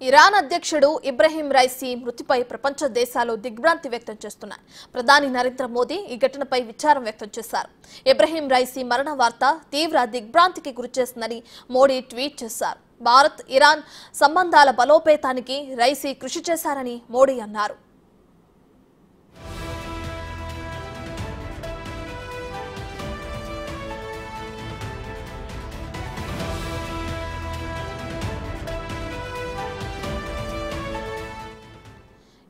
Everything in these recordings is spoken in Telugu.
ఇరాన్ అధ్యక్షుడు ఇబ్రహీం రైసీ మృతిపై ప్రపంచ దేశాలు దిగ్భ్రాంతి వ్యక్తం చేస్తున్నాయి. ప్రధాని నరేంద్ర మోదీ ఈ ఘటనపై విచారం వ్యక్తం చేశారు. ఇబ్రహీం రైసీ మరణ వార్త తీవ్ర దిగ్భ్రాంతికి గురిచేస్తుందని మోడీ ట్వీట్ చేశారు. భారత్ ఇరాన్ సంబంధాల బలోపేతానికి రైసీ కృషి చేశారని మోడీ అన్నారు.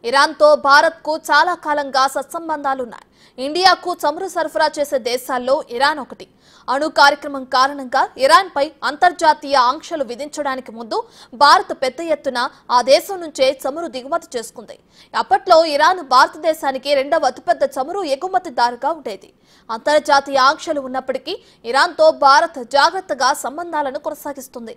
ఇరాన్తో భారత్కు చాలా కాలంగా సత్సంబంధాలున్నాయి. ఇండియాకు చమురు సరఫరా చేసే దేశాల్లో ఇరాన్ ఒకటి. అణు కార్యక్రమం కారణంగా ఇరాన్పై అంతర్జాతీయ ఆంక్షలు విధించడానికి ముందు భారత్ పెద్ద ఎత్తున ఆ దేశం నుంచే చమురు దిగుమతి చేసుకుంది. అప్పట్లో ఇరాన్ భారతదేశానికి రెండవ అతిపెద్ద చమురు ఎగుమతిదారుగా ఉండేది. అంతర్జాతీయ ఆంక్షలు ఉన్నప్పటికీ ఇరాన్తో భారత్ జాగ్రత్తగా సంబంధాలను కొనసాగిస్తుంది.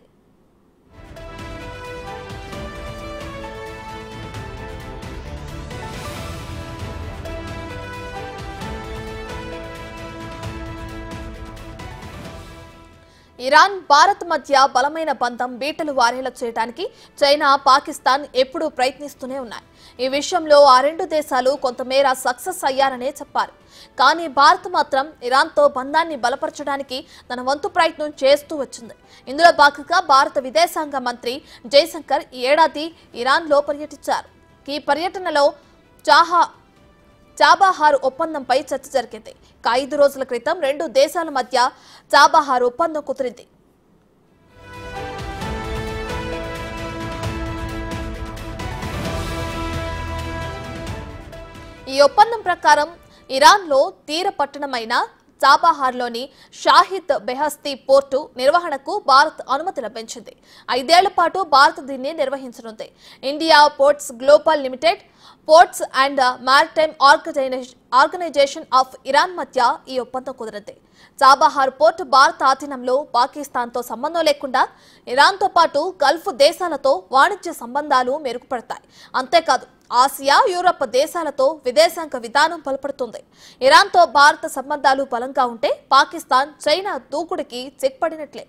ఇరాన్ భారత్ మధ్య బలమైన బంధం బీటలు వారేలా చేయడానికి చైనా, పాకిస్తాన్ ఎప్పుడూ ప్రయత్నిస్తూనే ఉన్నాయి. ఈ విషయంలో ఆ రెండు దేశాలు కొంతమేర సక్సెస్ అయ్యారనే చెప్పారు. కానీ భారత్ మాత్రం ఇరాన్తో బంధాన్ని బలపరచడానికి తన వంతు ప్రయత్నం చేస్తూ వచ్చింది. ఇందులో భాగంగా భారత విదేశాంగ మంత్రి జైశంకర్ ఈ ఏడాది ఇరాన్లో పర్యటించారు. ఈ పర్యటనలో చాబహార్ ఒప్పందంపై చర్చ జరిగింది. 5 రోజుల క్రితం రెండు దేశాల మధ్య చాబహార్ ఒప్పందం కుదిరింది. ఈ ఒప్పందం ప్రకారం ఇరాన్లో తీర పట్టణమైన చాబహార్లోని షాహిద్ బెహస్తీ పోర్టు నిర్వహణకు భారత్ అనుమతి లభించింది. 5 ఏళ్ల పాటు భారత్ దీన్ని నిర్వహించనుంది. India ports global limited, ports and maritime organisation of Iran మధ్య ఈ ఒప్పందం కుదిరింది. చాబహార్ పోర్టు భారత ఆధీనంలో పాకిస్తాన్తో సంబంధం లేకుండా ఇరాన్తో పాటు గల్ఫ్ దేశాలతో వాణిజ్య సంబంధాలు మెరుగుపడతాయి. అంతేకాదు ఆసియా, యూరప్ దేశాలతో విదేశాంగ విధానం బలపడుతుంది. ఇరాన్తో భారత సంబంధాలు బలంగా ఉంటే పాకిస్తాన్, చైనా దూకుడికి చెక్ పడినట్లే.